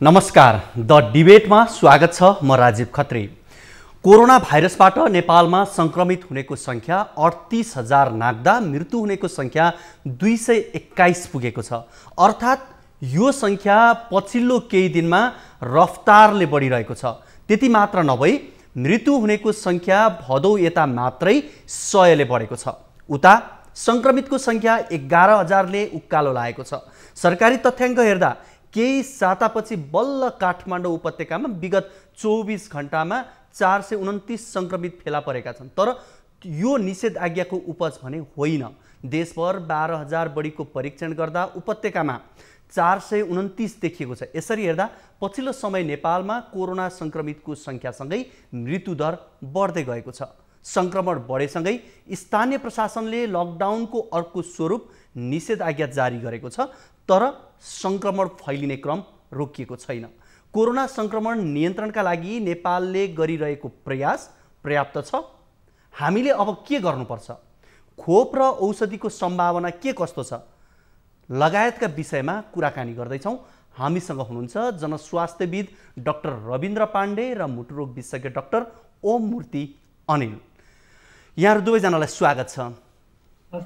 नमस्कार, द डिबेटमा स्वागत छ। म राजीव खत्री। कोरोना भाइरसबाट नेपालमा संक्रमित हुनेको संख्या 38,000 नाग्दा मृत्यु हुनेको संख्या 221 पुगेको छ। अर्थात् यो संख्या पछिल्लो केही दिनमा रफ्तारले बढिरहेको छ। त्यति मात्र नभई मृत्यु हुनेको संख्या भदौ यता मात्रै 100 ले बढेको छ। उता संक्रमितको संख्या 11,000ले उक्कालो लागेको छ। सरकारी तथ्याङ्क हेर्दा केही सातापछि बल्ल काठमाडौँ उपत्यकामा विगत 24 घण्टामा 429 संक्रमित फेला परेका छन्। तर यो निषेधाज्ञाको उपज भने होइन। देशभर 12,000 बढीको परीक्षण गर्दा उपत्यकामा 429 देखिएको छ। यसरी हेर्दा पछिल्लो समय नेपालमा कोरोना संक्रमितको संख्यासँगै मृत्युदर बढ्दै गएको छ। संक्रमण बढेसँगै स्थानीय प्रशासनले लकडाउनको अर्को स्वरूप निषेधाज्ञा जारी गरेको छ। तर संक्रमण फैलिने क्रम रोकिएको छैन। कोरोना संक्रमण नियन्त्रणका लागि नेपालले गरिरहेको प्रयास पर्याप्त छ? हामीले अब के गर्नुपर्छ? खोप र औषधिको सम्भावना के कस्तो छ? लगायतका विषयमा कुराकानी गर्दैछौँ। हामीसँग हुनुहुन्छ जनस्वास्थ्यविद डाक्टर रविन्द्र पाण्डे र मुटुरोग विशेषज्ञ डाक्टर ओम मूर्ति अनिल। यहाँहरू दुवैजनालाई स्वागत छ।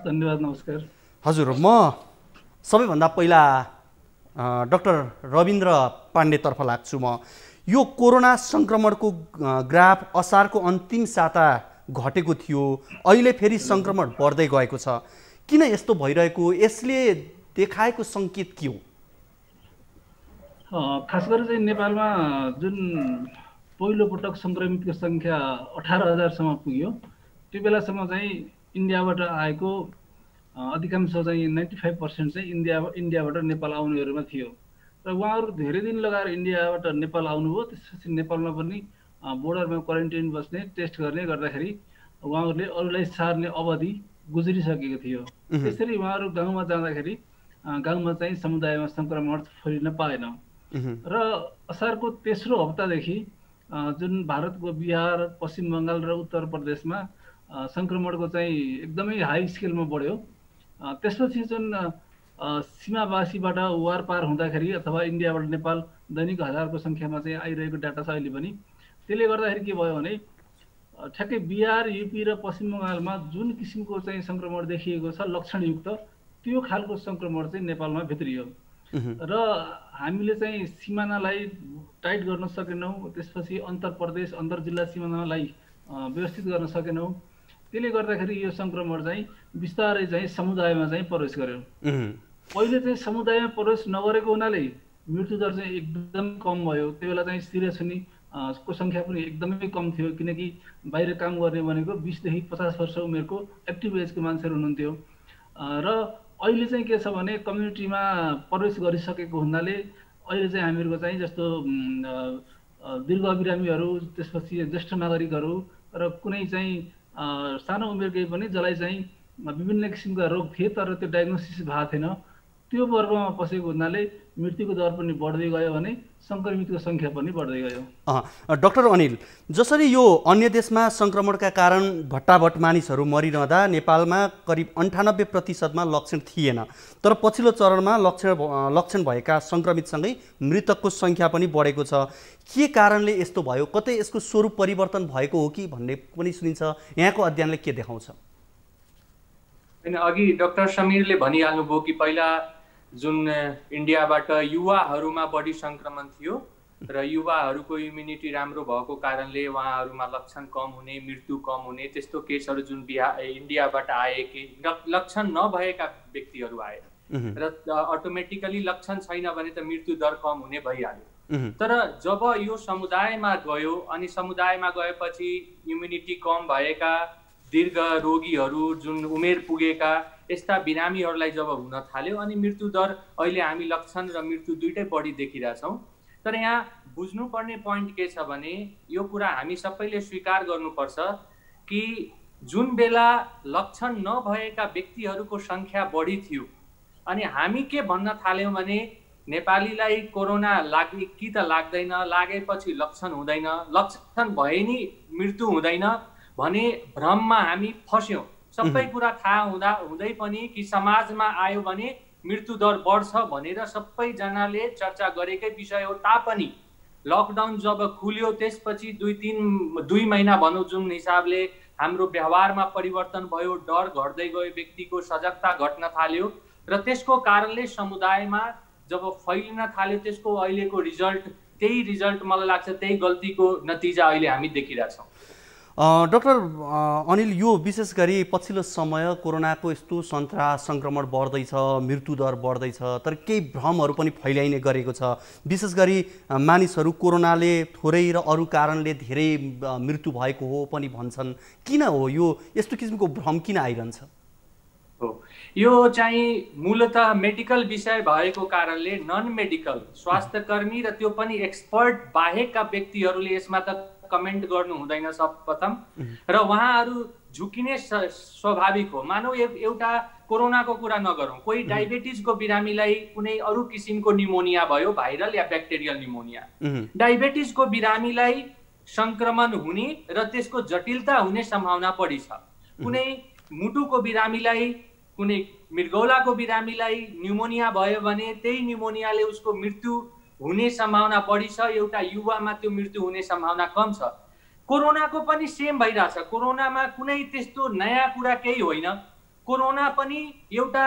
धन्यवाद। नमस्कार। हजुर, म सबैभन्दा पहिला डाक्टर रविन्द्र पाण्डेतर्फ लाग्छु। म यो कोरोना संक्रमणको ग्राफ असारको अन्तिम साता घटेको थियो, अहिले फेरि संक्रमण बढ्दै गएको छ। किन यस्तो भइरहेको? यसले देखाएको सङ्केत के हो? खास गरी चाहिँ नेपालमा जुन पहिलो पटक संक्रमितको संख्या 18,000 सम्म पुग्यो, त्यो बेलासम्म चाहिँ इन्डियाबाट आएको अधिकांश चाहिँ 95% चाहिँ इन्डियाबाट नेपाल आउनेहरूमा थियो। र उहाँहरू धेरै दिन लगाएर इन्डियाबाट नेपाल आउनुभयो। त्यसपछि नेपालमा पनि बोर्डरमा क्वारेन्टाइन बस्ने, टेस्ट गर्ने गर्दाखेरि उहाँहरूले अरूलाई सार्ने अवधि गुज्रिसकेको थियो। त्यसरी उहाँहरू गाउँमा जाँदाखेरि गाउँमा चाहिँ समुदायमा संक्रमण फैलिन पाएन। र असारको तेस्रो हप्तादेखि जुन भारतको बिहार, पश्चिम बङ्गाल र उत्तर प्रदेशमा संक्रमणको चाहिँ एकदमै हाई स्केलमा बढ्यो। त्यसपछि जुन सीमावासीबाट वारपार हुँदाखेरि अथवा इन्डियाबाट नेपाल दैनिक हजारको सङ्ख्यामा चाहिँ आइरहेको डाटा छ अहिले पनि। त्यसले गर्दाखेरि के भयो भने ठ्याक्कै बिहार, युपी र पश्चिम बङ्गालमा जुन किसिमको चाहिँ संक्रमण देखिएको छ लक्षणयुक्त, त्यो खालको संक्रमण चाहिँ नेपालमा भित्रियो। र हामीले चाहिँ सिमानालाई टाइट गर्न सकेनौँ। त्यसपछि अन्तरप्रदेश, अन्तर्जिल्ला सिमानालाई व्यवस्थित गर्न सकेनौँ। त्यसले गर्दाखेरि यो संक्रमण चाहिँ बिस्तारै चाहिँ समुदायमा चाहिँ प्रवेश गर्यो। पहिले चाहिँ समुदायमा प्रवेश नगरेको हुनाले मृत्युदर चाहिँ एकदम कम भयो। त्यो बेला चाहिँ सिरियस हुने को सङ्ख्या पनि एकदमै कम थियो, किनकि बाहिर काम गर्ने भनेको 20 देखि 50 वर्ष उमेरको एक्टिभ एजको मान्छेहरू हुनुहुन्थ्यो। र अहिले चाहिँ के छ भने कम्युनिटीमा प्रवेश गरिसकेको हुनाले अहिले चाहिँ हामीहरूको चाहिँ जस्तो दीर्घ बिरामीहरू, त्यसपछि ज्येष्ठ नागरिकहरू र कुनै चाहिँ सानो उमेरकै पनि जसलाई चाहिँ विभिन्न किसिमका रोग थिए तर त्यो डायग्नोसिस भएको थिएन, त्यो वर्गमा पसेको हुनाले मृत्युको दर पनि बढ्दै गयो भने संक्रमितको सङ्ख्या पनि बढ्दै गयो। डाक्टर अनिल, जसरी यो अन्य देशमा संक्रमणका कारण भट्टाभट मानिसहरू मरिरहँदा नेपालमा करिब 98% लक्षण थिएन, तर पछिल्लो चरणमा लक्षण भएका संक्रमितसँगै मृतकको सङ्ख्या पनि बढेको छ। के कारणले यस्तो भयो? कतै यसको स्वरूप परिवर्तन भएको हो कि भन्ने पनि सुनिन्छ। यहाँको अध्ययनले के देखाउँछ? होइन, अघि डाक्टर समीरले भनिहाल्नुभयो कि पहिला जुन इन्डियाबाट युवाहरूमा बढी संक्रमण थियो र युवाहरूको इम्युनिटी राम्रो भएको कारणले उहाँहरूमा लक्षण कम हुने, मृत्यु कम हुने, त्यस्तो केसहरू जुन इन्डियाबाट आए कि लक्षण नभएका व्यक्तिहरू आए र अटोमेटिकली लक्षण छैन भने त मृत्यु दर कम हुने भइहाल्यो। तर जब यो समुदायमा गयो अनि समुदायमा गएपछि इम्युनिटी कम भएका दीर्घ रोगीहरू, जुन उमेर पुगेका यस्ता बिरामीहरूलाई जब हुन थाल्यो अनि मृत्यु दर अहिले हामी लक्षण र मृत्यु दुइटै बढी देखिरहेछौँ। तर यहाँ बुझ्नुपर्ने पोइन्ट के छ भने यो कुरा हामी सबैले स्वीकार गर्नुपर्छ कि जुन बेला लक्षण नभएका व्यक्तिहरूको सङ्ख्या बढी थियो अनि हामी के भन्न थाल्यौँ भने नेपालीलाई कोरोना लाग्ने कि त लाग्दैन, लागेपछि लक्षण हुँदैन, लक्षण भए नि मृत्यु हुँदैन भने भ्रममा हामी फस्यौँ। सबै कुरा थाहा हुँदै पनि कि समाजमा आयो भने मृत्युदर बढ्छ भनेर सबैजनाले चर्चा गरेकै विषय हो। तापनि लकडाउन जब खुल्यो त्यसपछि 2 महिना भनौँ जुन हिसाबले हाम्रो व्यवहारमा परिवर्तन भयो, डर घट्दै गयो, व्यक्तिको सजगता घट्न थाल्यो र त्यसको कारणले समुदायमा जब फैलिन थाल्यो त्यसको अहिलेको रिजल्ट त्यही रिजल्ट मलाई लाग्छ त्यही गल्तीको नतिजा अहिले हामी देखिरहेछौँ। डाक्टर अनिल, यो विशेष गरी पछिल्लो समय कोरोनाको यस्तो सङ्क्रमण बढ्दैछ, मृत्युदर बढ्दैछ, तर केही भ्रमहरू पनि फैलाइने गरेको छ। विशेष गरी मानिसहरू कोरोनाले थोरै र अरू कारणले धेरै मृत्यु भएको हो पनि भन्छन्। किन हो यो यस्तो किसिमको भ्रम किन आइरहन्छ? यो चाहिँ मूलतः मेडिकल विषय भएको कारणले नन मेडिकल स्वास्थ्यकर्मी र त्यो पनि एक्सपर्ट बाहेकका व्यक्तिहरूले यसमा त कमेन्ट गर्नु हुँदैन सर्वप्रथम, र उहाँहरू झुकिने स्वाभाविक हो। मानौ एउटा कोरोनाको कुरा नगरौँ, कोही डायबिटिजको बिरामीलाई कुनै अरू किसिमको निमोनिया भयो, भाइरल या ब्याक्टेरियल निमोनिया, डायबिटिजको बिरामीलाई संक्रमण हुने र त्यसको जटिलता हुने सम्भावना बढी छ। कुनै मुटुको बिरामीलाई, कुनै मृगौलाको बिरामीलाई निमोनिया भयो भने त्यही निमोनियाले उसको मृत्यु हुने सम्भावना बढी छ, एउटा युवामा त्यो मृत्यु हुने सम्भावना कम छ। कोरोनाको पनि सेम भइरहेछ। कोरोनामा कुनै त्यस्तो नयाँ कुरा केही होइन। कोरोना पनि एउटा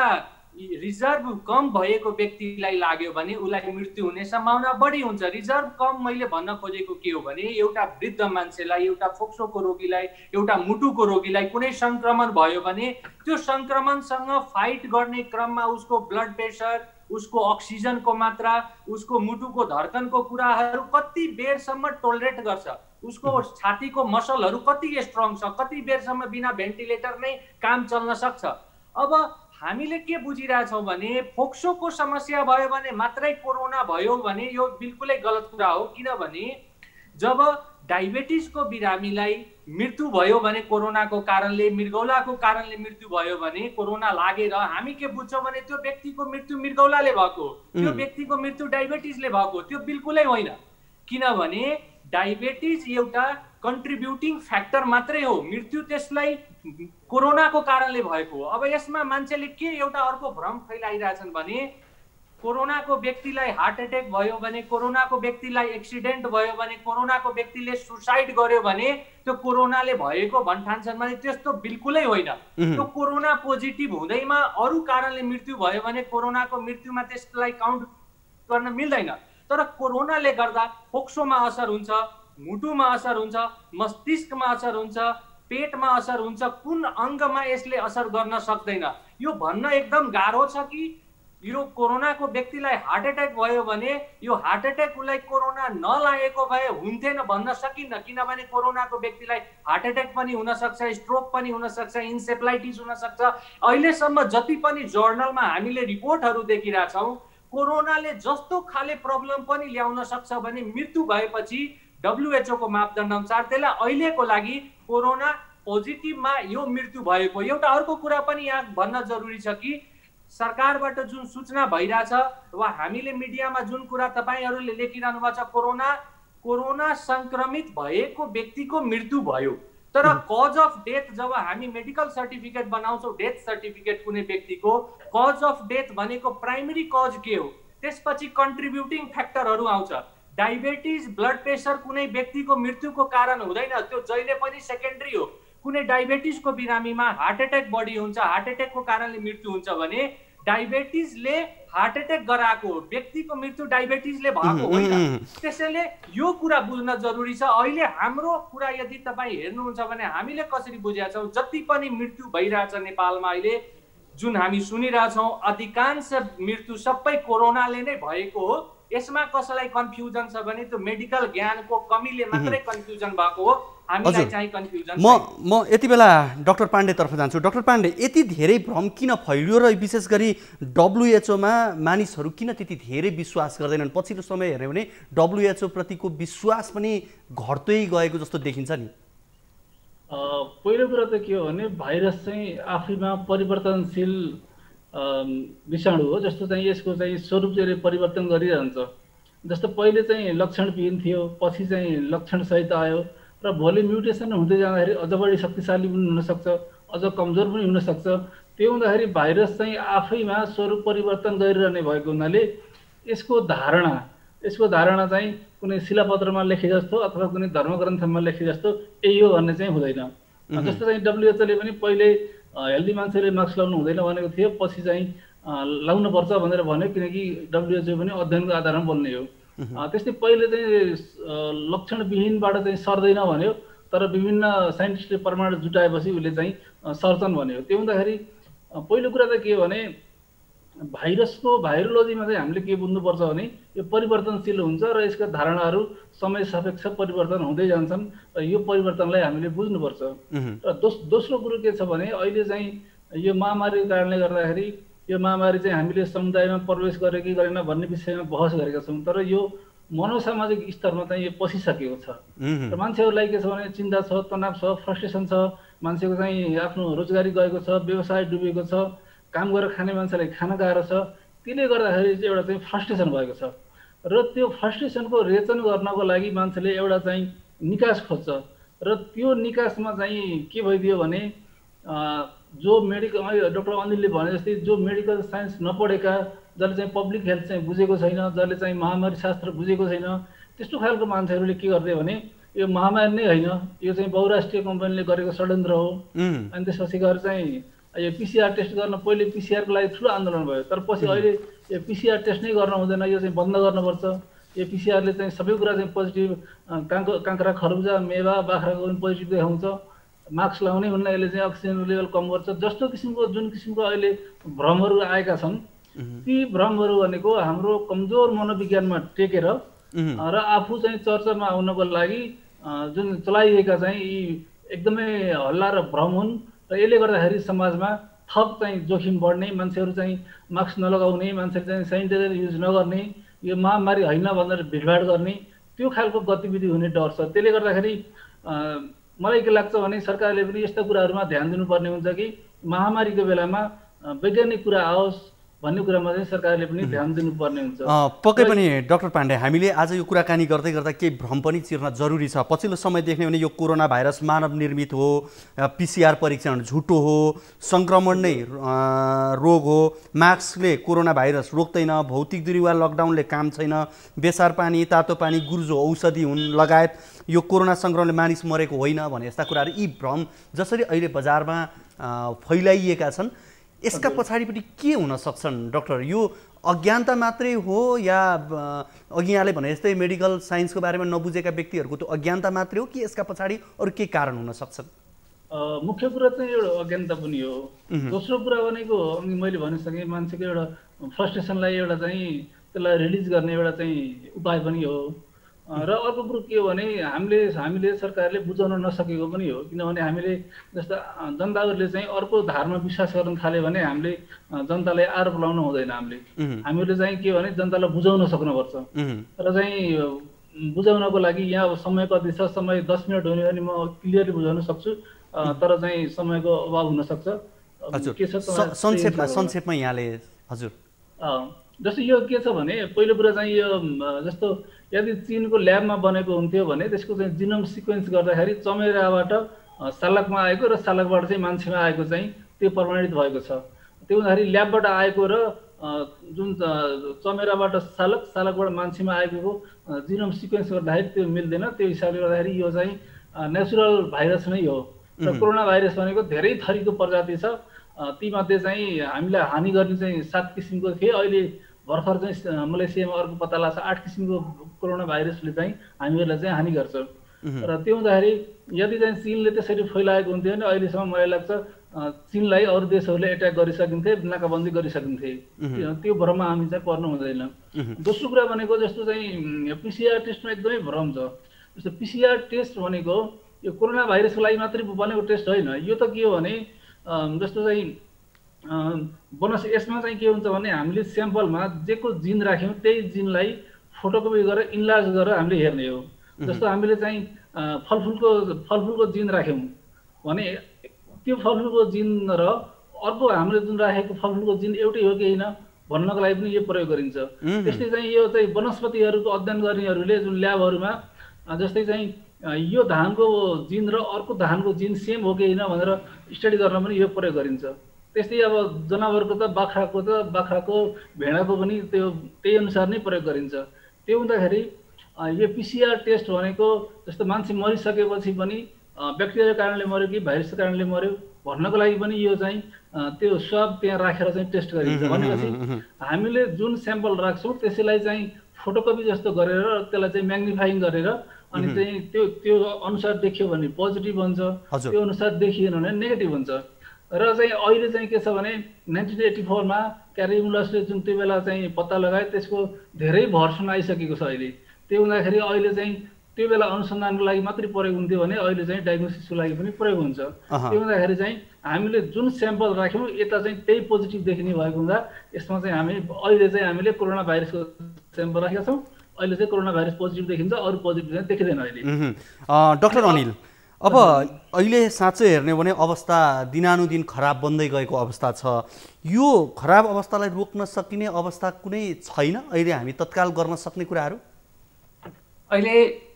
रिजर्भ कम भएको व्यक्तिलाई लाग्यो भने उसलाई मृत्यु हुने सम्भावना बढी हुन्छ। रिजर्भ कम मैले भन्न खोजेको के हो भने एउटा वृद्ध मान्छेलाई, एउटा फोक्सोको रोगीलाई, एउटा मुटुको रोगीलाई कुनै संक्रमण भयो भने त्यो संक्रमणसँग फाइट गर्ने क्रममा उसको ब्लड प्रेसर, उसको अक्सिजनको मात्रा, उसको मुटुको धड्कनको कुराहरू कति बेरसम्म टोलरेट गर्छ, उसको छातीको मसलहरू कति स्ट्रङ छ, कति बेरसम्म बिना भेन्टिलेटर नै काम चल्न सक्छ। अब हामीले के बुझिरहेछौँ भने फोक्सोको समस्या भयो भने मात्रै कोरोना भयो भने यो बिल्कुलै गलत कुरा हो। किनभने जब डायबिटिजको बिरामीलाई मृत्यु भयो भने कोरोनाको कारणले, मृगौलाको कारणले मृत्यु भयो भने कोरोना लागेर हामी के बुझ्छौँ भने त्यो व्यक्तिको मृत्यु मृगौलाले भएको, त्यो व्यक्तिको मृत्यु डायबिटिजले भएको, त्यो बिल्कुलै होइन। किनभने डायबिटिज एउटा कन्ट्रिब्युटिङ फ्याक्टर मात्रै हो, मृत्यु त्यसलाई कोरोनाको कारणले भएको हो। अब यसमा मान्छेले के एउटा अर्को भ्रम फैलाइरहेछन् भने कोरोनाको व्यक्तिलाई हार्ट एट्याक भयो भने, कोरोनाको व्यक्तिलाई एक्सिडेन्ट भयो भने, कोरोनाको व्यक्तिले सुसाइड गर्यो भने त्यो कोरोनाले भएको भन्ठान्छन् भने त्यस्तो बिल्कुलै होइन। त्यो कोरोना पोजिटिभ हुँदैमा अरू कारणले मृत्यु भयो भने कोरोनाको मृत्युमा त्यसलाई काउन्ट गर्न मिल्दैन। तर कोरोनाले गर्दा फोक्सोमा असर हुन्छ, मुटुमा असर हुन्छ, मस्तिष्कमा असर हुन्छ, पेटमा असर हुन्छ, कुन अङ्गमा यसले असर गर्न सक्दैन यो भन्न एकदम गाह्रो छ। कि यो कोरोनाको व्यक्तिलाई हार्ट एट्याक भयो भने यो हार्ट एट्याक उसलाई कोरोना नलागेको भए हुन्थेन भन्न सकिन्न। किनभने कोरोनाको व्यक्तिलाई हार्ट एट्याक पनि हुनसक्छ, स्ट्रोक पनि हुनसक्छ, इन्सेफ्लाइटिस हुनसक्छ। अहिलेसम्म जति पनि जर्नलमा हामीले रिपोर्टहरू देखिरहेछौँ कोरोनाले जस्तो खाले प्रब्लम पनि ल्याउन सक्छ भने मृत्यु भएपछि WHO को मापदण्ड अनुसार त्यसलाई अहिलेको लागि कोरोना पोजिटिभमा यो मृत्यु भएको। एउटा अर्को कुरा पनि यहाँ भन्न जरुरी छ कि सरकारबाट जुन सूचना भइरहेछ वा हामीले मिडियामा जुन कुरा तपाईहरूले लेखिरहनु भएको छ, कोरोना संक्रमित भएको व्यक्तिको मृत्यु भयो, तर कज अफ डेथ जब हामी मेडिकल सर्टिफिकेट बनाउँछौँ, डेथ सर्टिफिकेट कुनै व्यक्तिको, कज अफ डेथ भनेको प्राइमरी कज के हो, त्यसपछि कन्ट्रिब्युटिङ फ्याक्टरहरू आउँछ। डायबिटिज, ब्लड प्रेसर कुनै व्यक्तिको मृत्युको कारण हुँदैन, त्यो जहिले पनि सेकेन्डरी हो। कुनै डायबिटिजको बिरामीमा हार्ट एट्याक बढी हुन्छ, हार्ट एट्याकको कारणले मृत्यु हुन्छ भने डायबिटिजले हार्ट एट्याक गराएको व्यक्तिको मृत्यु डायबिटिजले भएको होइन। त्यसैले यो कुरा बुझ्न जरुरी छ। अहिले हाम्रो कुरा यदि तपाईँ हेर्नुहुन्छ भने हामीले कसरी बुझेका छौँ, जति पनि मृत्यु भइरहेछ नेपालमा अहिले जुन हामी सुनिरहेछौँ अधिकांश मृत्यु सबै कोरोनाले नै भएको हो। यसमा कसैलाई कन्फ्युजन छ भने त्यो मेडिकल ज्ञानको कमीले मात्रै कन्फ्युजन भएको हो। हामीलाई चाहिँ कन्फ्युजन म यति बेला डाक्टर पाण्डेतर्फ जान्छु। डाक्टर पाण्डे, यति धेरै भ्रम किन फैलियो र विशेष गरी WHO मा मानिसहरू किन त्यति धेरै विश्वास गर्दैनन्? पछिल्लो समय हेर्यो भने WHO प्रतिको विश्वास पनि घट्दै गएको जस्तो देखिन्छ नि। पहिलो कुरा त के हो भने भाइरस चाहिँ आफैमा परिवर्तनशील विषाणु हो, जस्तो चाहिँ यसको चाहिँ स्वरूप चाहिँ परिवर्तन गरिरहन्छ। जस्तो पहिले चाहिँ लक्षणविहीन थियो, पछि चाहिँ लक्षण सहित आयो र भोलि म्युटेसन हुँदै जाँदाखेरि अझ बढी शक्तिशाली पनि हुनसक्छ, अझ कमजोर पनि हुनसक्छ। त्यो हुँदाखेरि भाइरस चाहिँ आफैमा स्वरूप परिवर्तन गरिरहने भएको हुनाले यसको धारणा चाहिँ कुनै शिलापत्रमा लेखे जस्तो अथवा कुनै धर्मग्रन्थमा लेखे जस्तो यही हो भन्ने चाहिँ हुँदैन। जस्तो चाहिँ WHO ले पनि पहिले हेल्दी मान्छेले मास्क लाउनु हुँदैन भनेको थियो, पछि चाहिँ लाउनु पर्छ भनेर भन्यो, किनकि WHO पनि अध्ययनको आधारमा बोल्ने हो। त्यस्तै पहिले चाहिँ लक्षणविहीनबाट चाहिँ सर्दैन भन्यो, तर विभिन्न साइन्टिस्टले प्रमाण जुटाएपछि उसले चाहिँ सर्छन् भन्यो। त्यो हुँदाखेरि पहिलो कुरा त के हो भने भाइरसको भाइरोलोजीमा चाहिँ हामीले के बुझ्नुपर्छ भने यो परिवर्तनशील हुन्छ र यसका धारणाहरू समय सापेक्ष परिवर्तन हुँदै जान्छन् र यो परिवर्तनलाई हामीले बुझ्नुपर्छ। र दोस्रो कुरो के छ भने अहिले चाहिँ यो महामारीको कारणले गर्दाखेरि यो महामारी चाहिँ हामीले समुदायमा प्रवेश गरे कि गरेन भन्ने विषयमा बहस गरेका छौँ, तर यो मनोसामाजिक स्तरमा चाहिँ यो पसिसकेको छ र मान्छेहरूलाई के छ भने चिन्ता छ, तनाव छ, फ्रस्ट्रेसन छ, मान्छेको चाहिँ आफ्नो रोजगारी गएको छ, व्यवसाय डुबेको छ, काम गरेर खाने मान्छेलाई खाना गाह्रो छ। त्यसले गर्दाखेरि चाहिँ एउटा चाहिँ फ्रस्ट्रेसन भएको छ र त्यो फ्रस्ट्रेसनको रेचन गर्नको लागि मान्छेले एउटा चाहिँ निकास खोज्छ र त्यो निकासमा चाहिँ के भइदियो भने जो मेडिकल डाक्टर अनिलले भने जस्तै जो मेडिकल साइन्स नपढेका, जसले चाहिँ पब्लिक हेल्थ चाहिँ बुझेको छैन, जसले चाहिँ महामारी शास्त्र बुझेको छैन, त्यस्तो खालको मान्छेहरूले के गरिदियो भने यो महामारी नै होइन, यो चाहिँ बहुराष्ट्रिय कम्पनीले गरेको षड्यन्त्र हो। अनि त्यसपछि गएर चाहिँ यो पिसिआर टेस्ट गर्न पहिले पिसिआरको लागि ठुलो आन्दोलन भयो, तर पछि अहिले यो पिसिआर टेस्ट नै गर्न हुँदैन, यो चाहिँ बन्द गर्नुपर्छ। यो पिसिआरले चाहिँ सबै कुरा चाहिँ पोजिटिभ, काँक्रा, खरबुजा, मेवा, बाख्राको पनि पोजिटिभ देखाउँछ। मास्क लाउनै हुन्न, यसले चाहिँ अक्सिजन लेभल कम गर्छ। जस्तो किसिमको जुन किसिमको अहिले भ्रमहरू आएका छन्, ती भ्रमहरू भनेको हाम्रो कमजोर मनोविज्ञानमा टेकेर र आफू चाहिँ चर्चामा आउनको लागि जुन चलाइएका चाहिँ यी एकदमै हल्ला र भ्रम हुन् र यसले गर्दाखेरि समाजमा थप चाहिँ जोखिम बढ्ने, मान्छेहरू चाहिँ मास्क नलगाउने, मान्छेले चाहिँ सेनिटाइजर युज नगर्ने, यो महामारी होइन भनेर भिडभाड गर्ने, त्यो खालको गतिविधि हुने डर छ। त्यसले गर्दाखेरि मलाई के लाग्छ भने सरकारले पनि यस्ता कुराहरूमा ध्यान दिनुपर्ने हुन्छ कि महामारीको बेलामा वैज्ञानिक कुरा आओस् भन्ने कुरामा चाहिँ सरकारले पनि ध्यान दिनुपर्ने हुन्छ। पक्कै पनि डाक्टर पाण्डे, हामीले आज यो कुराकानी गर्दै गर्दा केही भ्रम पनि चिर्न जरुरी छ। पछिल्लो समय देख्ने भने यो कोरोना भाइरस मानव निर्मित हो, पिसिआर परीक्षण झुटो हो, सङ्क्रमण नै रोग हो, मास्कले कोरोना भाइरस रोक्दैन, भौतिक दूरी वा लकडाउनले काम छैन, बेसार पानी, तातो पानी, गुर्जो औषधि हुन् लगायत यो कोरोना सङ्क्रमणले मानिस मरेको होइन भने यस्ता कुराहरू, यी भ्रम जसरी अहिले बजारमा फैलाइएका छन्, यसका पछाडिपट्टि के हुन सक्छन् डाक्टर? यो अज्ञानता मात्रै हो या अघि यहाँले भने जस्तै मेडिकल साइन्सको बारेमा नबुझेका व्यक्तिहरूको त्यो अज्ञानता मात्रै हो कि यसका पछाडि अरू के कारण हुन सक्छन्? मुख्य कुरा चाहिँ एउटा अज्ञानता पनि हो। दोस्रो कुरा भनेको अघि मैले भनिसकेँ, मान्छेको एउटा फ्रस्ट्रेसनलाई एउटा चाहिँ त्यसलाई रिलिज गर्ने एउटा चाहिँ उपाय पनि हो। र अर्को कुरो के हो भने हामीले सरकारले बुझाउन नसकेको पनि हो, किनभने हामीले जस्तो जनताहरूले चाहिँ अर्को धारमा विश्वास गर्न थाल्यो भने हामीले जनतालाई आरोप लाउनु हुँदैन। हामीले चाहिँ के भने जनतालाई बुझाउन सक्नुपर्छ र चाहिँ बुझाउनको लागि यहाँ समय कति छ, समय 10 मिनट हुने भने म क्लियरली बुझाउन सक्छु, तर चाहिँ समयको अभाव हुन सक्छ। के छ संक्षेपमा यहाँले हजुर जस्तो यो के छ भने पहिलो कुरा चाहिँ यो जस्तो यदि चीनको ल्याबमा बनेको हुन्थ्यो भने त्यसको चाहिँ जिनोम सिक्वेन्स गर्दाखेरि चमेराबाट सालकमा आएको र सालकबाट चाहिँ मान्छेमा आएको चाहिँ त्यो प्रमाणित भएको छ। त्यो हुँदाखेरि ल्याबबाट आएको र जुन चमेराबाट सालकबाट मान्छेमा आएको जिनोम सिक्वेन्स गर्दाखेरि त्यो मिल्दैन। त्यो हिसाबले गर्दाखेरि यो चाहिँ नेचुरल भाइरस नै हो र कोरोना भाइरस भनेको धेरै थरीको प्रजाति छ। तीमध्ये चाहिँ हामीलाई हानि गर्ने चाहिँ 7 किसिमको थिए, अहिले भर्खर चाहिँ मलेसियामा अर्को पत्ता लाग्छ 8 किसिमको कोरोना भाइरसले चाहिँ हामीहरूलाई चाहिँ हानि गर्छ। र त्यो हुँदाखेरि यदि चाहिँ चीनले त्यसरी फैलाएको हुन्थ्यो भने अहिलेसम्म मलाई लाग्छ चीनलाई अरू देशहरूले एट्याक गरिसकिन्थे, नाकाबन्दी गरिसकिन्थे। त्यो भ्रममा हामी चाहिँ पर्नु हुँदैन। दोस्रो कुरा भनेको जस्तो चाहिँ पिसिआर टेस्टमा एकदमै भ्रम छ। जस्तो पिसिआर टेस्ट भनेको यो कोरोना भाइरसको लागि मात्रै बनेको टेस्ट होइन। यो त के हो भने जस्तो चाहिँ यसमा चाहिँ के हुन्छ भने हामीले स्याम्पलमा जेको जिन राख्यौँ त्यही जिनलाई फोटोकपी गरेर इन्लार्ज गरेर हामीले हेर्ने हो। जस्तो हामीले चाहिँ फलफुलको जिन राख्यौँ भने त्यो फलफुलको जिन र अर्को हामीले जुन राखेको फलफुलको जिन एउटै हो कि होइन भन्नको लागि पनि यो प्रयोग गरिन्छ। त्यस्तै चाहिँ यो चाहिँ वनस्पतिहरूको अध्ययन गर्नेहरूले जुन ल्याबहरूमा जस्तै चाहिँ यो धानको जिन र अर्को धानको जिन सेम हो कि होइन भनेर स्टडी गर्न पनि यो प्रयोग गरिन्छ। त्यस्तै अब जनावरको त बाख्राको भेडाको पनि त्यही अनुसार नै प्रयोग गरिन्छ। त्यो हुँदाखेरि यो पिसिआर टेस्ट भनेको जस्तो मान्छे मरिसकेपछि पनि ब्याक्टेरियाको कारणले मर्यो कि भाइरसको कारणले मर्यो भन्नको लागि पनि यो चाहिँ त्यो स्वाब त्यहाँ राखेर चाहिँ टेस्ट गरिन्छ। भनेपछि हामीले जुन स्याम्पल राख्छौँ त्यसैलाई चाहिँ फोटोकपी जस्तो गरेर त्यसलाई चाहिँ म्याग्निफाइङ गरेर अनि चाहिँ त्यो अनुसार देखियो भने पोजिटिभ हुन्छ, त्यो अनुसार देखिएन भने नेगेटिभ हुन्छ। र चाहिँ अहिले चाहिँ के छ भने 1984 मा क्यारिमुलसले जुन त्यो बेला चाहिँ पत्ता लगाए त्यसको धेरै भर्सन आइसकेको छ अहिले। त्यो हुँदाखेरि अहिले चाहिँ त्यो बेला अनुसन्धानको लागि मात्रै प्रयोग हुन्थ्यो भने अहिले चाहिँ डायग्नोसिसको लागि पनि प्रयोग हुन्छ। त्यो हुँदाखेरि चाहिँ हामीले जुन स्याम्पल राख्यौँ यता चाहिँ त्यही पोजिटिभ देखिने भएको हुँदा यसमा चाहिँ अहिले चाहिँ हामीले कोरोना भाइरसको स्याम्पल राखेका छौँ। अहिले चाहिँ कोरोना भाइरस पोजिटिभ देखिन्छ, अरू पोजिटिभ चाहिँ देखिँदैन अहिले। डाक्टर अनिल, अब अहिले साँच्चै हेर्ने हो भने अवस्था दिनानुदिन खराब बन्दै गएको अवस्था छ। यो खराब अवस्थालाई रोक्न सकिने अवस्था कुनै छैन अहिले हामी तत्काल गर्न सक्ने कुराहरू? अहिले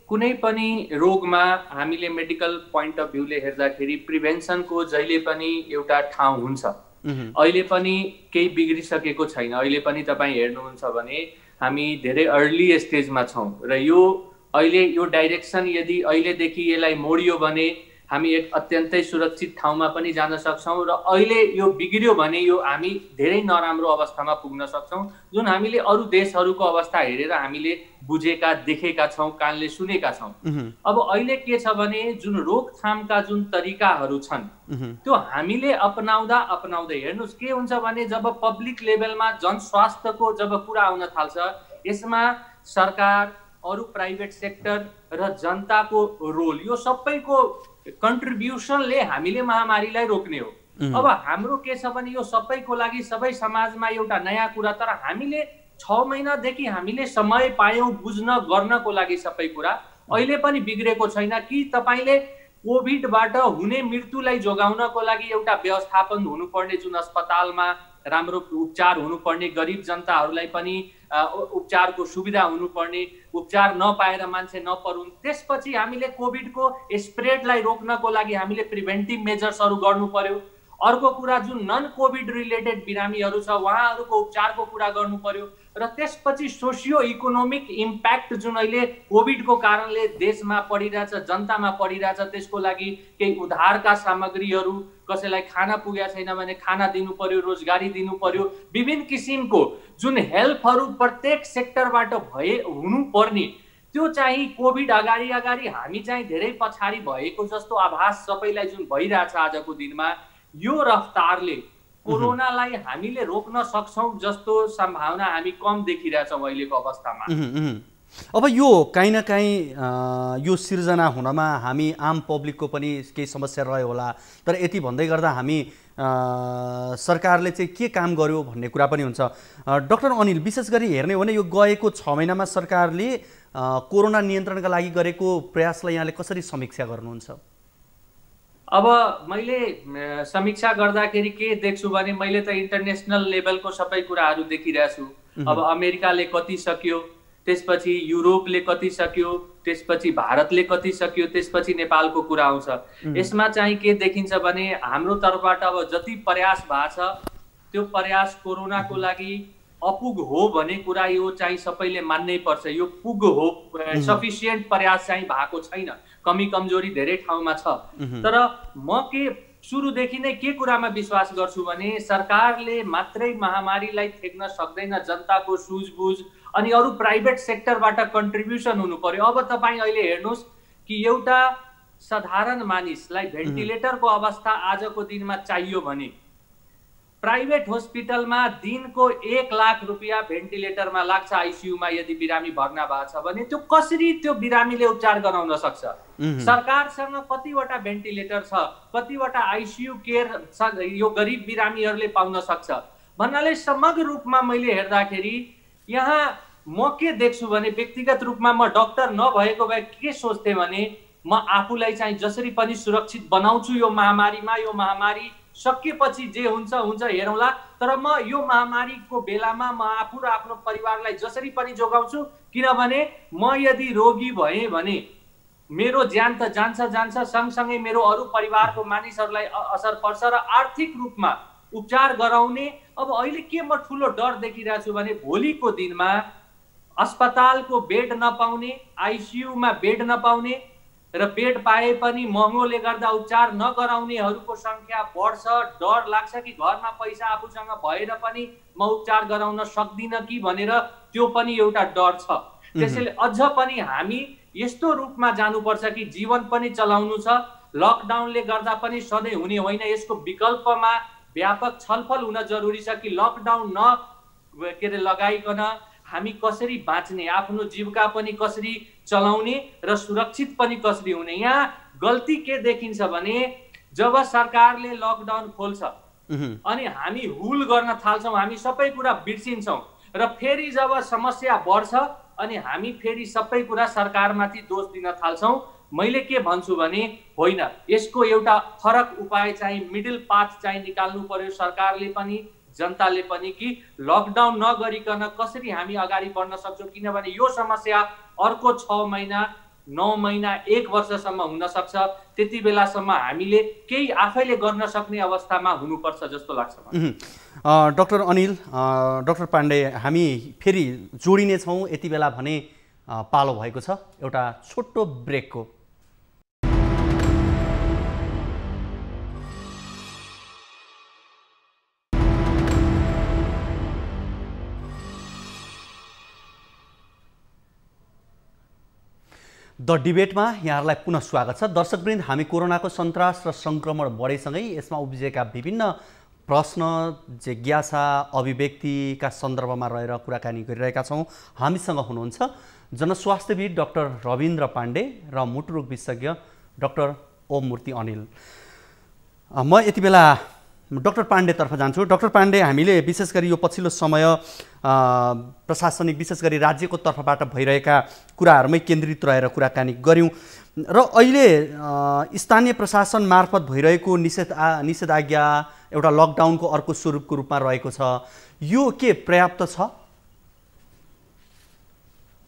कुनै पनि रोगमा हामीले मेडिकल पोइन्ट अफ भ्यूले हेर्दाखेरि प्रिभेन्सनको जहिले पनि एउटा ठाउँ हुन्छ। अहिले पनि केही बिग्रिसकेको छैन। अहिले पनि तपाईँ हेर्नुहुन्छ भने हामी धेरै अर्ली स्टेजमा छौँ र अहिले यो डाइरेक्सन यदि अहिलेदेखि यसलाई मोडियो भने हामी एक अत्यन्तै सुरक्षित ठाउँमा पनि जान सक्छौँ र अहिले यो बिग्रियो भने यो हामी धेरै नराम्रो अवस्थामा पुग्न सक्छौँ, जुन हामीले अरू देशहरूको अवस्था हेरेर हामीले बुझेका देखेका छौँ, कानले सुनेका छौँ। अब अहिले के छ भने जुन रोकथामका जुन तरिकाहरू छन् त्यो हामीले अपनाउँदै हेर्नुहोस् के हुन्छ भने जब पब्लिक लेभलमा जनस्वास्थ्यको जब कुरा आउन थाल्छ यसमा सरकार, अरू प्राइभेट सेक्टर र जनताको रोल यो सबैको कन्ट्रिब्युसनले हामीले महामारीलाई रोक्ने हो। अब हाम्रो के छ भने यो सबैको लागि सबै समाजमा एउटा नयाँ कुरा, तर हामीले 6 महिनादेखि हामीले समय पायौँ बुझ्न गर्नको लागि सबै कुरा। अहिले पनि बिग्रेको छैन कि तपाईँले कोभिडबाट हुने मृत्युलाई जोगाउनको लागि एउटा व्यवस्थापन हुनुपर्ने, जुन अस्पतालमा राम्रो उपचार हुनुपर्ने, गरिब जनताहरूलाई पनि उपचारको सुविधा हुनुपर्ने, उपचार नपाएर मान्छे नपरुन्। त्यसपछि हामीले कोभिडको स्प्रेडलाई रोक्नको लागि हामीले प्रिभेन्टिभ मेजर्सहरू गर्नु पर्यो। अर्को कुरा जुन नन कोभिड रिलेटेड बिरामीहरू छ उहाँहरूको उपचारको कुरा गर्नु पर्यो र त्यसपछि सोसियो इकोनोमिक इम्प्याक्ट जुन अहिले कोभिडको कारणले देशमा पडिरहेछ, जनतामा पडिरहेछ, त्यसको लागि केही उद्धारका सामग्रीहरू, कसैलाई खाना पुगेको छैन भने खाना दिनु पर्यो, रोजगारी दिनु पर्यो, विभिन्न किसिमको जुन हेल्पहरू प्रत्येक सेक्टरबाट हुनुपर्ने त्यो चाहिँ कोभिड अगाडि हामी चाहिँ धेरै पछाडि भएको जस्तो आभास सबैलाई जुन भइरहेछ आजको दिनमा, यो रफ्तारले कोरोनालाई हामीले रोक्न सक्छौँ जस्तो सम्भावना हामी कम देखिरहेछौँ अहिलेको अवस्थामा। अब यो काहीँ न काहीँ यो सिर्जना हुनमा हामी आम पब्लिकको पनि केही समस्या रह्यो होला, तर यति भन्दै गर्दा हामी सरकारले चाहिँ के काम गर्यो भन्ने कुरा पनि हुन्छ। डाक्टर अनिल, विशेष गरी हेर्ने हो भने यो गएको 6 महिनामा सरकारले कोरोना नियन्त्रणका लागि गरेको प्रयासलाई यहाँले कसरी समीक्षा गर्नुहुन्छ? अब मैले समीक्षा गर्दाखेरि के देख्छु भने मैले त इन्टरनेसनल लेभलको सबै कुराहरू देखिरहेको छु। अब अमेरिकाले कति सक्यो, त्यसपछि युरोपले कति सक्यो, त्यसपछि भारतले कति सक्यो, त्यसपछि नेपालको कुरा आउँछ। यसमा चाहिँ के देखिन्छ भने हाम्रो तर्फबाट अब जति प्रयास भएको छ त्यो प्रयास कोरोनाको लागि अपुग हो भन्ने कुरा यो चाहिँ सबैले मान्नै पर्छ। यो पुग हो, सफिसियन्ट प्रयास चाहिँ भएको छैन, कमी कमजोरी धेरै ठाउँमा छ। तर म के सुरुदेखि नै के कुरामा विश्वास गर्छु भने सरकारले मात्रै महामारीलाई थेक्न सक्दैन, जनताको सुझबुझ अनि अरू प्राइभेट सेक्टरबाट कन्ट्रिब्युसन हुनु पर्यो। अब तपाईँ अहिले हेर्नुहोस् कि एउटा साधारण मानिसलाई भेन्टिलेटरको अवस्था आजको दिनमा चाहियो भने प्राइभेट हस्पिटलमा दिनको 1 लाख रुपियाँ भेन्टिलेटरमा लाग्छ। आइसियूमा यदि बिरामी भर्ना भएको छ भने त्यो कसरी त्यो बिरामीले उपचार गराउन सक्छ? सरकारसँग कतिवटा भेन्टिलेटर छ, कतिवटा आइसियू केयर यो गरिब बिरामीहरूले पाउन सक्छ भन्नाले समग्र रूपमा मैले हेर्दाखेरि यहाँ म के देख्छु भने व्यक्तिगत रूपमा म डाक्टर नभएको भए के सोच्थेँ भने म आफूलाई चाहिँ जसरी पनि सुरक्षित बनाउँछु यो महामारीमा। यो महामारी सकिएपछि जे हुन्छ हुन्छ हेरौँला, तर म यो महामारीको बेलामा म आफू र आफ्नो परिवारलाई जसरी पनि जोगाउँछु, किनभने म यदि रोगी भएँ भने मेरो ज्यान त जान्छ सँगसँगै मेरो अरू परिवारको मानिसहरूलाई असर पर्छ र आर्थिक रूपमा उपचार गराउने। अब अहिले के म ठुलो डर देखिरहेको छु भने भोलिको दिनमा अस्पतालको बेड नपाउने, आइसियुमा बेड नपाउने र बेड पाए पनि महँगोले गर्दा उपचार नगराउनेहरूको सङ्ख्या बढ्छ। डर लाग्छ कि घरमा पैसा आफूसँग भएर पनि म उपचार गराउन सक्दिनँ कि भनेर, त्यो पनि एउटा डर छ। त्यसैले अझ पनि हामी यस्तो रूपमा जानुपर्छ कि जीवन पनि चलाउनु छ। लकडाउनले गर्दा पनि सधैँ हुने होइन, यसको विकल्पमा व्यापक छलफल हुन जरुरी छ कि लकडाउन लगाइकन हामी कसरी बाँच्ने, आफ्नो जीविका पनि कसरी चलाउने र सुरक्षित पनि कसरी हुने। यहाँ गल्ती के देखिन्छ भने जब सरकारले लकडाउन खोल्छ अनि हामी हुल गर्न थाल्छौँ, हामी सबै कुरा बिर्सिन्छौँ र फेरि जब समस्या बढ्छ अनि हामी फेरि सबै कुरा सरकारमाथि दोष दिन थाल्छौँ। मैले के भन्छु भने होइन, यसको एउटा फरक उपाय चाहिँ मिडल पाथ चाहिँ निकाल्नु पर्यो सरकारले पनि जनताले पनि कि लकडाउन नगरिकन कसरी हामी अगाडि बढ्न सक्छौँ। किनभने यो समस्या अर्को 6 महिना 9 महिना 1 वर्षसम्म हुन सक्छ। त्यति बेलासम्म हामीले केही आफैले गर्न सक्ने अवस्थामा हुनुपर्छ जस्तो लाग्छ। डाक्टर अनिल, डाक्टर पाण्डे, हामी फेरि जोडिनेछौँ यति बेला भने पालो भएको छ एउटा छोटो ब्रेकको। द डिबेटमा यहाँहरूलाई पुनः स्वागत छ। दर्शकवृन्द, हामी कोरोनाको सन्तास र सङ्क्रमण बढेसँगै यसमा उब्जिएका विभिन्न प्रश्न, जिज्ञासा, अभिव्यक्तिका सन्दर्भमा रहेर कुराकानी गरिरहेका छौँ। हामीसँग हुनुहुन्छ जनस्वास्थ्यविद डाक्टर रविन्द्र पाण्डे र मुटुरोग विशेषज्ञ डाक्टर ओम मूर्ति अनिल। म यति बेला डाक्टर पाण्डेतर्फ जान्छु। डाक्टर पाण्डे, हामीले विशेष गरी यो पछिल्लो समय प्रशासनिक विशेष गरी राज्यको तर्फबाट भइरहेका कुराहरूमै केन्द्रित रहेर कुराकानी गऱ्यौँ र अहिले स्थानीय प्रशासन मार्फत भइरहेको निषेधाज्ञा एउटा लकडाउनको अर्को स्वरूपको रूपमा रहेको छ। यो के पर्याप्त छ?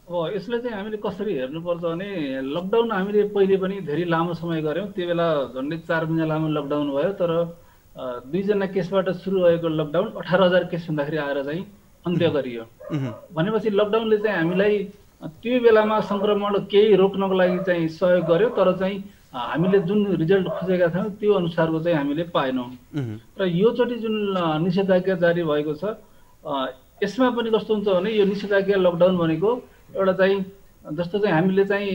अब यसलाई चाहिँ हामीले कसरी हेर्नुपर्छ भने लकडाउन हामीले पहिले पनि धेरै लामो समय गऱ्यौँ। त्यो बेला झन्डै 4 महिना लामो लकडाउन भयो, तर 2 जना केसबाट सुरु भएको लकडाउन 18,000 केस हुँदाखेरि आएर चाहिँ अन्त्य गरियो। भनेपछि लकडाउनले चाहिँ हामीलाई त्यो बेलामा सङ्क्रमण केही रोक्नको लागि चाहिँ सहयोग गर्यो, तर चाहिँ हामीले जुन रिजल्ट खोजेका थियौँ त्यो अनुसारको चाहिँ हामीले पाएनौँ। र योचोटि जुन निषेधाज्ञा जारी भएको छ यसमा पनि कस्तो हुन्छ भने यो निषेधाज्ञा लकडाउन भनेको एउटा चाहिँ जस्तो चाहिँ हामीले चाहिँ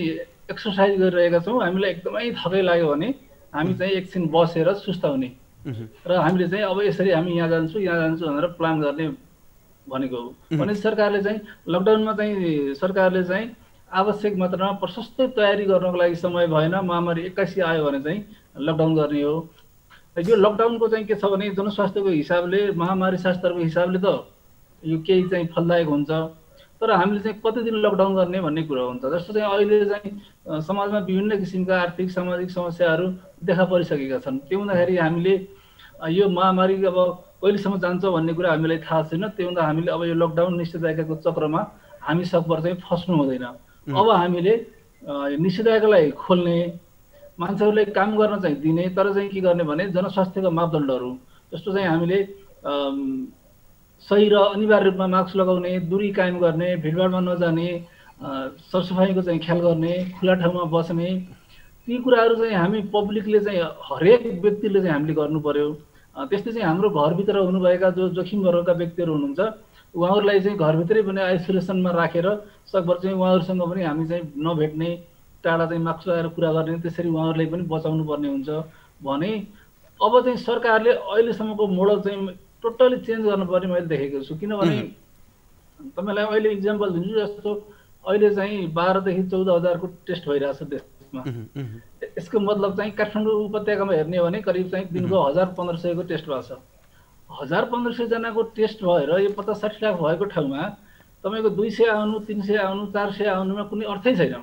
एक्सर्साइज गरिरहेका छौँ, हामीलाई एकदमै थकै लाग्यो भने हामी चाहिँ एकछिन बसेर सुस्ताउने र हामीले चाहिँ अब यसरी हामी यहाँ जान्छु भनेर प्लान गर्ने भनेको हो। भने सरकारले चाहिँ लकडाउनमा चाहिँ सरकारले चाहिँ आवश्यक मात्रामा प्रशस्त तयारी गर्नको लागि समय भएन, महामारी 81 आयो भने चाहिँ लकडाउन गर्ने हो। यो लकडाउनको चाहिँ के छ भने जनस्वास्थ्यको हिसाबले, महामारी शास्त्रको हिसाबले त यो केही चाहिँ फलदायक हुन्छ, तर हामीले चाहिँ कति दिन लकडाउन गर्ने भन्ने कुरा हुन्छ। जस्तो चाहिँ अहिले चाहिँ समाजमा विभिन्न किसिमका आर्थिक सामाजिक समस्याहरू देखा परिसकेका छन्। त्यो हुँदाखेरि हामीले यो महामारी अब कहिलेसम्म जान्छ भन्ने कुरा हामीलाई थाहा छैन। त्यो हुँदा हामीले अब यो लकडाउन निषेधाज्ञाको चक्रमा हामी सकभर चाहिँ फस्नु हुँदैन। अब हामीले निषेधाज्ञालाई खोल्ने, मान्छेहरूलाई काम गर्न चाहिँ दिने, तर चाहिँ के गर्ने भने जनस्वास्थ्यका मापदण्डहरू जस्तो चाहिँ हामीले सही र अनिवार्य रूपमा मास्क लगाउने, दूरी कायम गर्ने, भिडभाडमा नजाने, सरसफाइको चाहिँ ख्याल गर्ने, खुला ठाउँमा बस्ने, ती कुराहरू चाहिँ हामी पब्लिकले चाहिँ हरेक व्यक्तिले चाहिँ हामीले गर्नु पर्यो। त्यस्तै चाहिँ हाम्रो घरभित्र हुनुभएका जो जोखिम वर्गका व्यक्तिहरू हुनुहुन्छ उहाँहरूलाई चाहिँ घरभित्रै पनि आइसोलेसनमा राखेर सकभर चाहिँ उहाँहरूसँग पनि हामी चाहिँ नभेट्ने, टाढा चाहिँ मास्क लगाएर कुरा गर्ने, त्यसरी उहाँहरूलाई पनि बचाउनु पर्ने हुन्छ। भने अब चाहिँ सरकारले अहिलेसम्मको मोडल चाहिँ टोटली चेन्ज गर्नुपर्ने मैले देखेको छु। किनभने तपाईँलाई अहिले इक्जाम्पल दिन्छु, जस्तो अहिले चाहिँ 12,000 देखि 14,000 को टेस्ट भइरहेछ देशमा। यसको मतलब चाहिँ काठमाडौँ उपत्यकामा हेर्ने हो भने करिब चाहिँ दिनको 1,000-1,500 को टेस्ट भएको छ। 1,000-1,500 जनाको टेस्ट भएर यो 50-60 लाख भएको ठाउँमा तपाईँको 200 आउनु, 300 आउनु, 400 आउनुमा कुनै अर्थै छैन।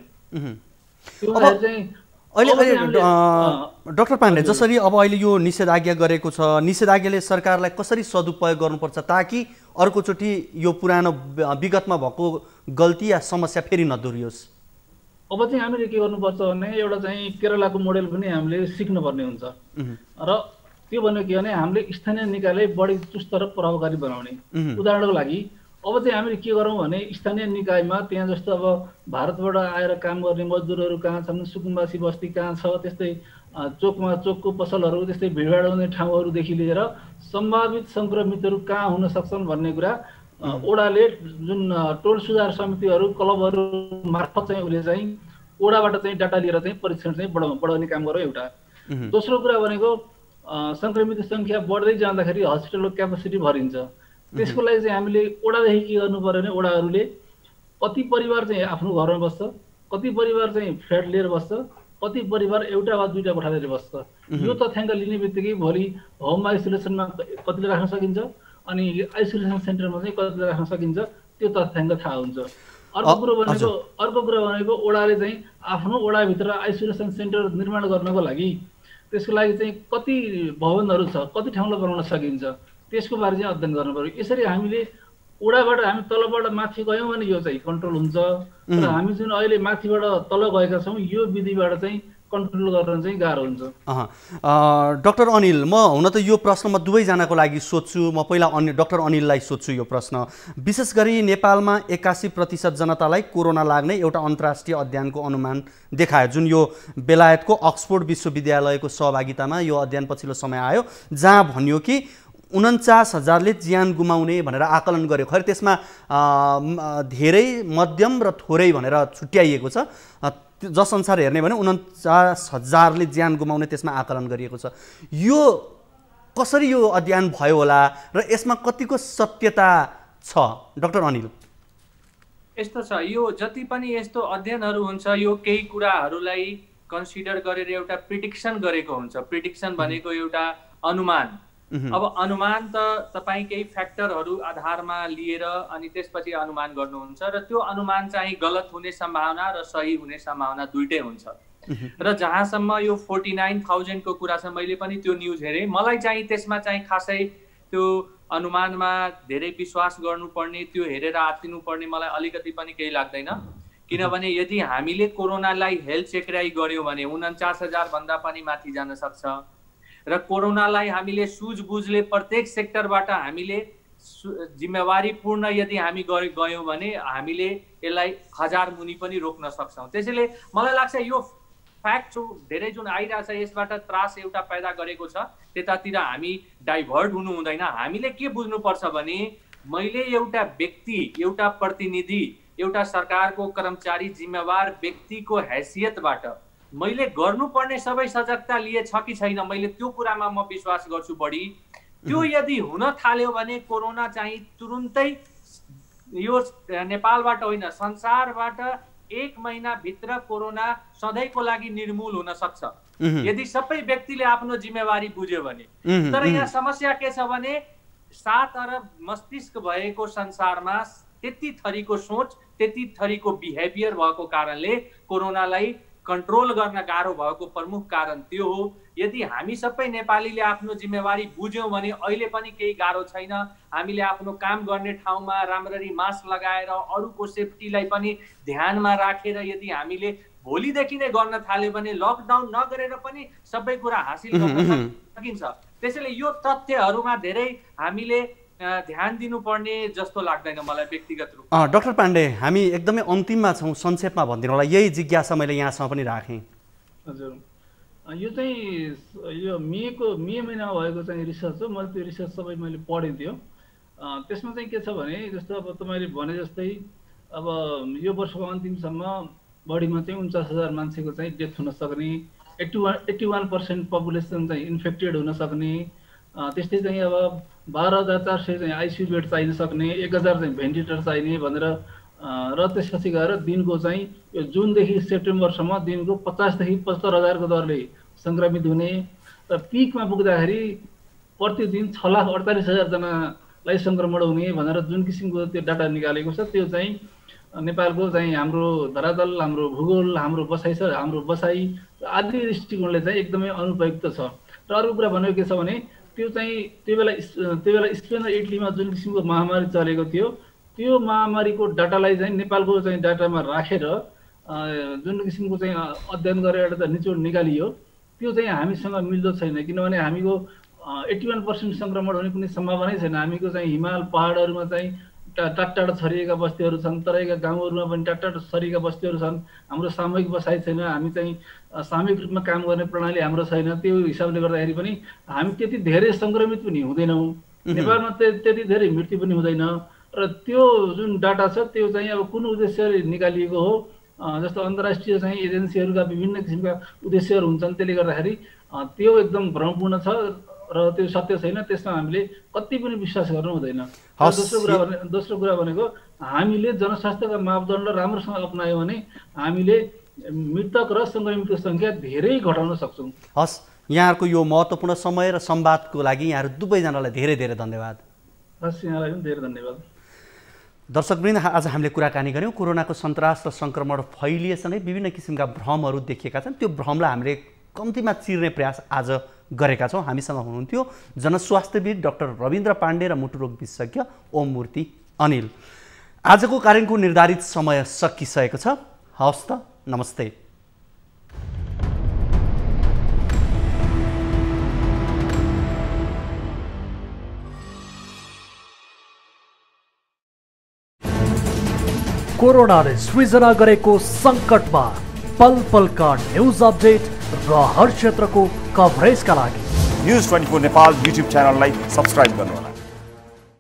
त्यो भएर चाहिँ अहिले डाक्टर पाण्डे, जसरी अब अहिले यो निषेधाज्ञा गरेको छ, निषेधाज्ञाले सरकारलाई कसरी सदुपयोग गर्नुपर्छ ताकि अर्कोचोटि यो पुरानो विगतमा भएको गल्ती या समस्या फेरि नदोहोरियोस्? अब चाहिँ हामीले के गर्नुपर्छ भने एउटा चाहिँ केरलाको मोडेल पनि हामीले सिक्नुपर्ने हुन्छ र त्यो भनेको के भने हामीले स्थानीय निकायलाई बढी चुस्त र प्रभावकारी बनाउने। उदाहरणको लागि अब चाहिँ हामीले के गरौँ भने स्थानीय निकायमा त्यहाँ जस्तो अब भारतबाट आएर काम गर्ने मजदुरहरू कहाँ छन्, सुकुम्बासी बस्ती कहाँ छ, त्यस्तै चोकको पसलहरू, त्यस्तै भिडभाड हुने ठाउँहरूदेखि लिएर सम्भावित सङ्क्रमितहरू कहाँ हुन सक्छन् भन्ने कुरा ओडाले जुन टोल सुधार समितिहरू क्लबहरू मार्फत चाहिँ उसले चाहिँ ओडाबाट चाहिँ डाटा लिएर चाहिँ परीक्षण चाहिँ बढाउने काम गरौँ एउटा। दोस्रो कुरा भनेको सङ्क्रमित सङ्ख्या बढ्दै जाँदाखेरि हस्पिटलको क्यापेसिटी भरिन्छ। त्यसको लागि चाहिँ हामीले ओडादेखि के गर्नु पर्यो भने ओडाहरूले कति परिवार चाहिँ आफ्नो घरमा बस्छ, कति परिवार चाहिँ फ्ल्याट लिएर बस्छ, कति परिवार एउटा वा दुईटा कोठा लिएर बस्छ, यो तथ्याङ्क लिने बित्तिकै भोलि होम आइसोलेसनमा कतिले राख्न सकिन्छ अनि आइसोलेसन सेन्टरमा चाहिँ कतिले राख्न सकिन्छ त्यो तथ्याङ्क थाहा हुन्छ। अर्को कुरा भनेको ओडाले चाहिँ आफ्नो ओडाभित्र आइसोलेसन सेन्टर निर्माण गर्नको लागि त्यसको लागि चाहिँ कति भवनहरू छ, कति ठाउँलाई बनाउन सकिन्छ, त्यसको बारे चाहिँ अध्ययन गर्नु पर्यो। यसरी हामीले ओडाबाट हामी तलबाट माथि गयौँ भने यो चाहिँ कन्ट्रोल हुन्छ। र हामी जुन अहिले माथिबाट तल गएका छौँ यो विधिबाट चाहिँ कन्ट्रोल गर्न चाहिँ गाह्रो हुन्छ। डाक्टर अनिल, म हुन त यो प्रश्न म दुवैजनाको लागि सोध्छु। म पहिला डाक्टर अनिललाई सोध्छु यो प्रश्न। विशेष गरी नेपालमा 81% जनतालाई कोरोना लाग्ने एउटा अन्तर्राष्ट्रिय अध्ययनको अनुमान देखायो, जुन यो बेलायतको अक्सफोर्ड विश्वविद्यालयको सहभागितामा यो अध्ययन पछिल्लो समय आयो, जहाँ भनियो कि 49,000ले ज्यान गुमाउने भनेर आकलन गर्यो। खै त्यसमा धेरै, मध्यम र थोरै भनेर छुट्याइएको छ। जसअनुसार हेर्ने भने 49,000ले ज्यान गुमाउने त्यसमा आकलन गरिएको छ। यो कसरी यो अध्ययन भयो होला र यसमा कतिको सत्यता छ डाक्टर अनिल? यस्तो छ, यो जति पनि यस्तो अध्ययनहरू हुन्छ यो केही कुराहरूलाई कन्सिडर गरेर एउटा प्रिडिक्सन गरेको हुन्छ। प्रिडिक्सन भनेको एउटा अनुमान। अब अनुमान त तपाईँ केही फ्याक्टरहरू आधारमा लिएर अनि त्यसपछि अनुमान गर्नुहुन्छ र त्यो अनुमान चाहिँ गलत हुने सम्भावना र सही हुने सम्भावना दुइटै हुन्छ। र जहाँसम्म यो 49,000 को कुरा छ, मैले पनि त्यो न्युज हेरेँ। मलाई चाहिँ त्यसमा चाहिँ खासै त्यो अनुमानमा धेरै विश्वास गर्नुपर्ने, त्यो हेरेर आत्तिनुपर्ने मलाई अलिकति पनि केही लाग्दैन। किनभने यदि हामीले कोरोनालाई हेल्थ चेकराई गऱ्यौँ भने 49,000 भन्दा पनि माथि जान सक्छ। र कोरोनालाई हामीले सुझबुझले प्रत्येक सेक्टरबाट हामीले जिम्मेवारीपूर्ण यदि हामी गयौँ भने हामीले यसलाई 1000 मुनि पनि रोक्न सक्छौँ। त्यसैले मलाई लाग्छ यो फ्याक्ट धेरै जुन आइरहेछ यसबाट त्रास एउटा पैदा गरेको छ, त्यतातिर हामी डाइभर्ट हुनु हुँदैन। हामीले के बुझ्नुपर्छ भने मैले एउटा व्यक्ति, एउटा प्रतिनिधि, एउटा सरकारको कर्मचारी, जिम्मेवार व्यक्तिको हैसियतबाट मैले गर्नुपर्ने सबै सजगता लिए छ कि छैन, मैले त्यो कुरामा म विश्वास गर्छु बढी। त्यो यदि हुन थाल्यो भने कोरोना चाहिँ तुरुन्तै यो नेपालबाट होइन संसारबाट 1 महिनाभित्र कोरोना सधैँको लागि निर्मूल हुन सक्छ यदि सबै व्यक्तिले आफ्नो जिम्मेवारी बुझ्यो भने। तर यहाँ समस्या के छ भने 7 अरब मस्तिष्क भएको संसारमा त्यति थरीको सोच, त्यति थरीको बिहेभियर भएको कारणले कोरोनालाई कन्ट्रोल गर्न गाह्रो भएको प्रमुख कारण त्यो हो। यदि हामी सबै नेपालीले आफ्नो जिम्मेवारी बुझ्यौँ भने अहिले पनि केही गाह्रो छैन। हामीले आफ्नो काम गर्ने ठाउँमा राम्ररी मास्क लगाएर अरूको सेफ्टीलाई पनि ध्यानमा राखेर यदि हामीले भोलिदेखि नै गर्न थाल्यो भने लकडाउन नगरेर पनि सबै कुरा हासिल गर्न सकिन्छ। त्यसैले यो तथ्यहरूमा धेरै हामीले ध्यान दिनुपर्ने जस्तो लाग्दैन मलाई व्यक्तिगत रूपमा। डाक्टर पाण्डे, हामी एकदमै अन्तिममा छौँ, संक्षेपमा भनिदिनु होला। यही जिज्ञासा मैले यहाँसँग पनि राखेँ। हजुर, यो चाहिँ यो मे महिनामा भएको चाहिँ रिसर्च हो। मैले त्यो रिसर्च सबै मैले पढेको थियो। त्यसमा चाहिँ के छ भने जस्तो अब तपाईँले भने जस्तै अब यो वर्षको अन्तिमसम्म बढीमा चाहिँ 49,000 मान्छेको चाहिँ डेथ हुन सक्ने, 81% पपुलेसन चाहिँ इन्फेक्टेड हुन सक्ने, त्यस्तै चाहिँ अब 12,400 चाहिँ आइसियु बेड चाहिन सक्ने, 1,000 चाहिँ भेन्टिलेटर चाहिने भनेर र त्यसपछि गएर दिनको चाहिँ यो जुनदेखि सेप्टेम्बरसम्म दिनको 50,000 देखि 75,000 को दरले सङ्क्रमित हुने र पिकमा पुग्दाखेरि प्रतिदिन 6,48,000 जनालाई सङ्क्रमण हुने भनेर जुन किसिमको त्यो डाटा निकालेको छ त्यो चाहिँ नेपालको चाहिँ हाम्रो धरातल, हाम्रो भूगोल, हाम्रो बसाइ छ, हाम्रो बसाइ आदि दृष्टिकोणले चाहिँ एकदमै अनुपयुक्त छ। र अर्को कुरा भनेको के छ भने त्यो चाहिँ त्यो बेला स्पेन र इटलीमा जुन किसिमको महामारी चलेको थियो त्यो महामारीको डाटालाई चाहिँ नेपालको चाहिँ डाटामा राखेर जुन किसिमको चाहिँ अध्ययन गरेर एउटा निचोड निकालियो त्यो चाहिँ हामीसँग मिल्दो छैन। किनभने हामीको 81% सङ्क्रमण हुने कुनै सम्भावनै छैन। हामीको चाहिँ हिमाल पहाडहरूमा चाहिँ टाढा छरिएका बस्तीहरू छन्, तराईका गाउँहरूमा पनि टाढा छरिएका बस्तीहरू छन्। हाम्रो सामूहिक बसाइ छैन, हामी चाहिँ सामूहिक रूपमा काम गर्ने प्रणाली हाम्रो छैन। त्यो हिसाबले गर्दाखेरि पनि हामी त्यति धेरै सङ्क्रमित पनि हुँदैनौँ। नेपालमा त्यति धेरै मृत्यु पनि हुँदैन। र त्यो जुन डाटा छ त्यो चाहिँ अब कुन उद्देश्यले निकालिएको हो, जस्तो अन्तर्राष्ट्रिय चाहिँ एजेन्सीहरूका विभिन्न किसिमका उद्देश्यहरू हुन्छन्, त्यसले गर्दाखेरि त्यो एकदम भ्रमपूर्ण छ र त्यो सत्य छैन। त्यसमा हामीले कति पनि विश्वास गर्नु हुँदैन। दोस्रो कुरा भनेको हामीले जनस्वास्थ्यका मापदण्ड राम्रोसँग अपनायौँ भने हामीले मृतक र सङ्क्रमितको सङ्ख्या धेरै घटाउन सक्छौँ। हस्, यहाँहरूको यो महत्त्वपूर्ण समय र संवादको लागि यहाँहरू दुवैजनालाई धेरै धेरै धन्यवाद। हस्, यहाँलाई पनि धेरै धन्यवाद। दर्शकवृन्द, आज हामीले कुराकानी गऱ्यौँ कोरोनाको सन्तास र सङ्क्रमण फैलिएसँगै विभिन्न किसिमका भ्रमहरू देखिएका छन्। त्यो भ्रमलाई हामीले कम्तीमा चिर्ने प्रयास आज गरेका छौँ। हामीसँग हुनुहुन्थ्यो जनस्वास्थ्यविद डाक्टर रविन्द्र पाण्डे र मुटुरोग विशेषज्ञ ओम मूर्ति अनिल। आजको कार्यक्रमको निर्धारित समय सकिसकेको छ। हवस् त, नमस्ते। कोरोनाले सृजना गरेको सङ्कटमा पल पलका न्युज अपडेट र हर क्षेत्रको कभरेजका लागि न्युज 24 नेपाल युट्युब च्यानललाई सब्स्क्राइब गर्नुहोला।